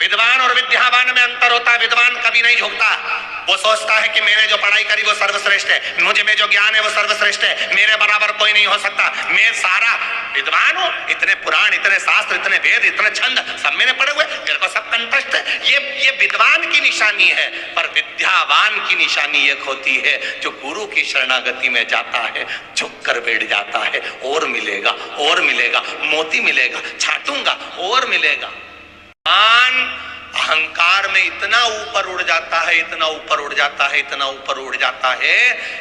विद्वान और विद्यावान में अंतर होता है। विद्वान कभी नहीं झुकता, वो सोचता है कि मैंने जो पढ़ाई करी वो सर्वश्रेष्ठ है, मुझे में जो ज्ञान है वो सर्वश्रेष्ठ है, मेरे बराबर कोई नहीं हो सकता, मैं सारा विद्वान हूं, इतने पुराण, इतने शास्त्र, इतने वेद, इतने छंद सब मैंने पढ़े हुए, मेरे को सब कंठस्थ है। ये विद्वान की निशानी है। पर विद्यावान की निशानी एक होती है जो गुरु की शरणागति में जाता है, झुक कर बैठ जाता है, और मिलेगा, और मिलेगा, मोती मिलेगा, छाटूंगा और मिलेगा। अहंकार में इतना ऊपर उड़ जाता है, इतना ऊपर उड़ जाता है, इतना ऊपर उड़ जाता है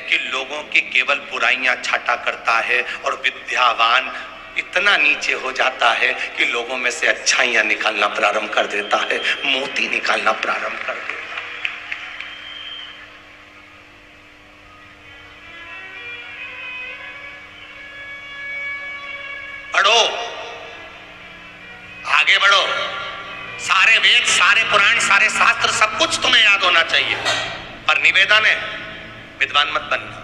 कि लोगों की केवल बुराइयां छाटा करता है। और विद्यावान इतना नीचे हो जाता है कि लोगों में से अच्छाइयां निकालना प्रारंभ कर देता है, मोती निकालना प्रारंभ कर देता है। पढ़ो, आगे बढ़ो, सारे वेद, सारे पुराण, सारे शास्त्र, सब कुछ तुम्हें याद होना चाहिए, पर निवेदन है विद्वान मत बनना।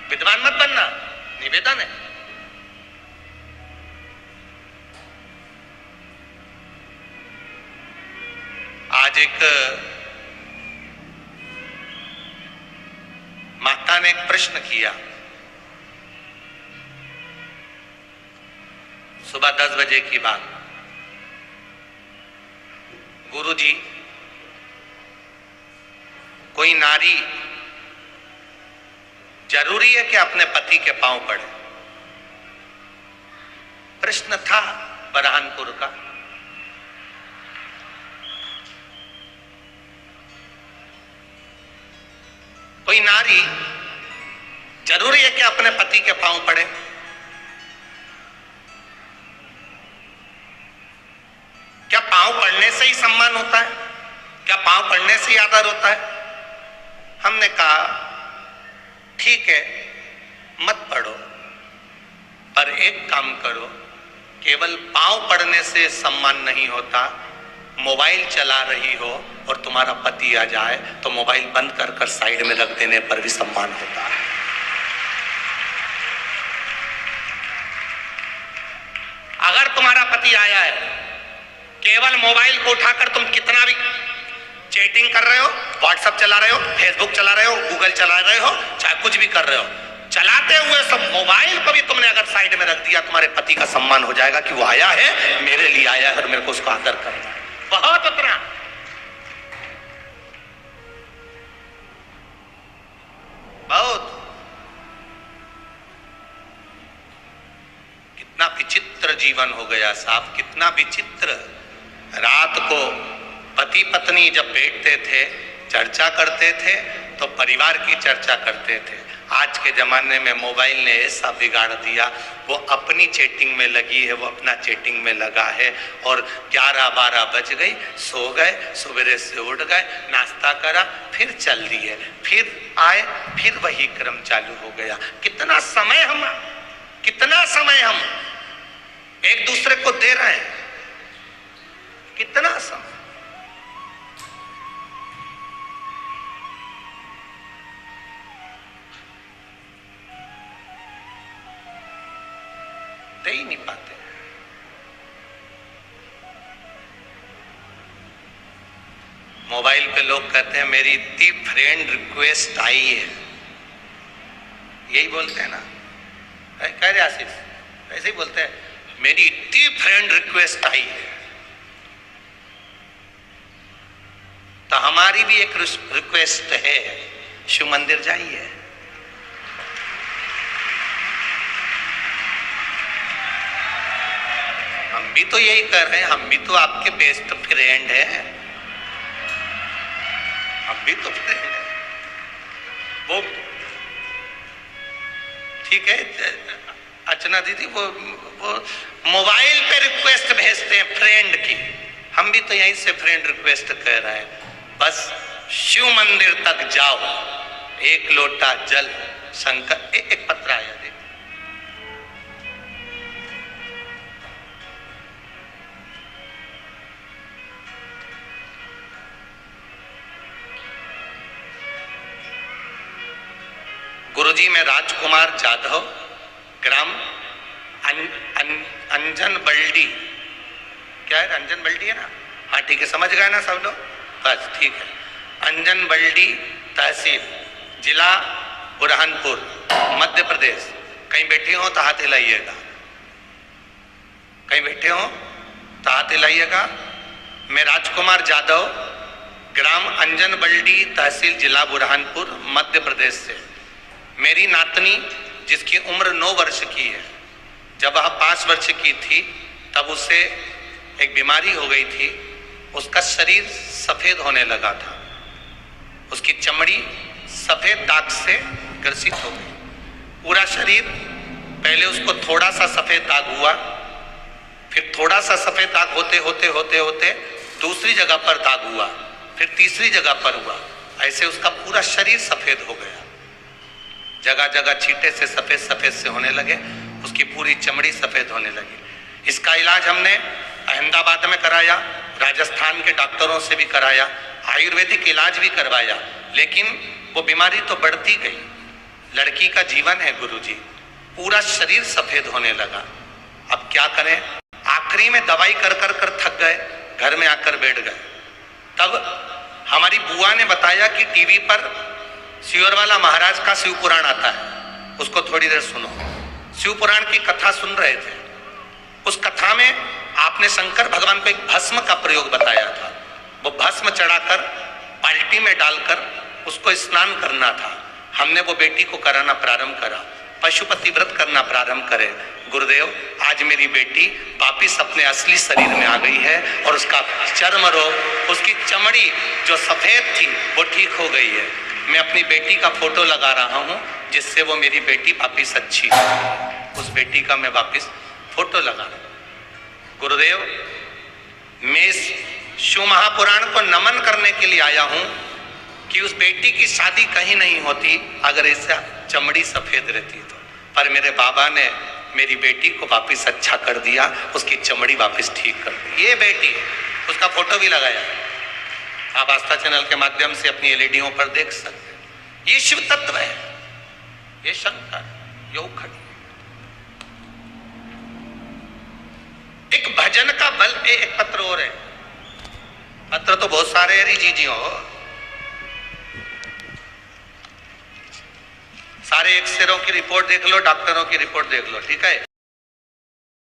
विद्वान मत बनना, निवेदन है। आज एक माता ने एक प्रश्न किया, सुबह 10 बजे की बात। गुरुजी, कोई नारी जरूरी है कि अपने पति के पांव पड़े? प्रश्न था बरहानपुर का। कोई नारी जरूरी है कि अपने पति के पांव पड़े? क्या पांव पड़ने से ही सम्मान होता है? क्या पांव पड़ने से ही आदर होता है? हमने कहा ठीक है, मत पढ़ो, पर एक काम करो, केवल पांव पड़ने से सम्मान नहीं होता। मोबाइल चला रही हो और तुम्हारा पति आ जाए तो मोबाइल बंद कर कर साइड में रख देने पर भी सम्मान होता है। अगर तुम्हारा पति आया है, केवल मोबाइल को उठाकर तुम कितना भी चैटिंग कर रहे हो, व्हाट्सएप चला रहे हो, फेसबुक चला रहे हो, गूगल चला रहे हो, चाहे कुछ भी कर रहे हो, चलाते हुए सब मोबाइल को भी तुमने अगर साइड में रख दिया, तुम्हारे पति का सम्मान हो जाएगा कि वो आया है, मेरे लिए आया है और मेरे को उसको आदर करना है। बहुत उतना बहुत। कितना विचित्र जीवन हो गया साहब, कितना विचित्र। रात को पति पत्नी जब बैठते थे, चर्चा करते थे तो परिवार की चर्चा करते थे। आज के जमाने में मोबाइल ने ऐसा बिगाड़ दिया, वो अपनी चैटिंग में लगी है, वो अपना चैटिंग में लगा है, और 11-12 बज गई, सो गए, सवेरे से उठ गए, नाश्ता करा, फिर चल दिए, फिर आए, फिर वही क्रम चालू हो गया। कितना समय हम एक दूसरे को दे रहे हैं, कितना समय। दे ही नहीं पाते। मोबाइल पे लोग कहते हैं मेरी इतनी फ्रेंड रिक्वेस्ट आई है, यही बोलते हैं ना, कह रहे आसिफ, ऐसे ही बोलते हैं मेरी इतनी फ्रेंड रिक्वेस्ट आई है। तो हमारी भी एक रिक्वेस्ट है, शिव मंदिर जाइए। हम भी तो यही कर रहे हैं, हम भी तो आपके बेस्ट फ्रेंड हैं, हम भी तो फ्रेंड हैं। वो ठीक है अर्चना दीदी, वो मोबाइल पे रिक्वेस्ट भेजते हैं फ्रेंड की, हम भी तो यहीं से फ्रेंड रिक्वेस्ट कर रहे हैं। बस शिव मंदिर तक जाओ, एक लोटा जल शंकर, एक पत्र आया देख, गुरुजी मैं राजकुमार जाधव, ग्राम अंजन बल्डी, क्या है अंजन बल्डी है ना, हाँ ठीक है, समझ गए ना सब लोग, बस ठीक है। अंजन बल्डी तहसील, जिला बुरहानपुर, मध्य प्रदेश। कहीं बैठे हो तो हाथ हिलाइएगा, कहीं बैठे हो तो हाथ हिलाइएगा। मैं राजकुमार यादव, ग्राम अंजन बल्डी तहसील जिला बुरहानपुर मध्य प्रदेश से। मेरी नातनी जिसकी उम्र 9 वर्ष की है, जब वह 5 वर्ष की थी तब उसे एक बीमारी हो गई थी, उसका शरीर सफेद होने लगा था, उसकी चमड़ी सफेद दाग से ग्रसित हो गई, पूरा शरीर। पहले उसको थोड़ा सा सफेद दाग हुआ, फिर थोड़ा सा सफेद दाग होते होते होते होते दूसरी जगह पर दाग हुआ, फिर तीसरी जगह पर हुआ, ऐसे उसका पूरा शरीर सफेद हो गया, जगह जगह छींटे से सफेद सफेद से होने लगे, उसकी पूरी चमड़ी सफेद होने लगी। इसका इलाज हमने अहमदाबाद में कराया, राजस्थान के डॉक्टरों से भी कराया, आयुर्वेदिक इलाज भी करवाया, लेकिन वो बीमारी तो बढ़ती गई। लड़की का जीवन है गुरुजी, पूरा शरीर सफेद होने लगा। अब क्या करें, आखिरी में दवाई कर कर कर थक गए, घर में आकर बैठ गए। तब हमारी बुआ ने बताया कि टीवी पर सियोरवाला महाराज का शिव पुराण आता है, उसको थोड़ी देर सुनो। शिव पुराण की कथा सुन रहे थे, उस कथा में आपने शंकर भगवान को एक भस्म का प्रयोग बताया था। वो भस्म चढ़ाकर बाल्टी में डालकर उसको स्नान करना था। हमने वो बेटी को कराना प्रारंभ करा, पशुपति व्रत करना प्रारंभ करे। गुरुदेव, आज मेरी बेटी वापिस अपने असली शरीर में आ गई है और उसका चर्म रोग, उसकी चमड़ी जो सफेद थी वो ठीक हो गई है। मैं अपनी बेटी का फोटो लगा रहा हूं, जिससे वो मेरी बेटी वापिस अच्छी हो, उस बेटी का मैं वापिस फोटो लगा रहा हूं। गुरुदेव, मैं इस शिव महापुराण को नमन करने के लिए आया हूं कि उस बेटी की शादी कहीं नहीं होती अगर ऐसा चमड़ी सफेद रहती तो, पर मेरे बाबा ने मेरी बेटी को वापिस अच्छा कर दिया, उसकी चमड़ी वापिस ठीक कर दी। ये बेटी, उसका फोटो भी लगाया, आप आस्था चैनल के माध्यम से अपनी एलईडीओं पर देख सकते हैं। ये शिव तत्व है, ये शंकर योग खड़ी। एक भजन का बल, एक पत्र और है, पत्र तो बहुत सारे हैं जी हो, सारे एक्सरेओं की रिपोर्ट देख लो, डॉक्टरों की रिपोर्ट देख लो, ठीक है।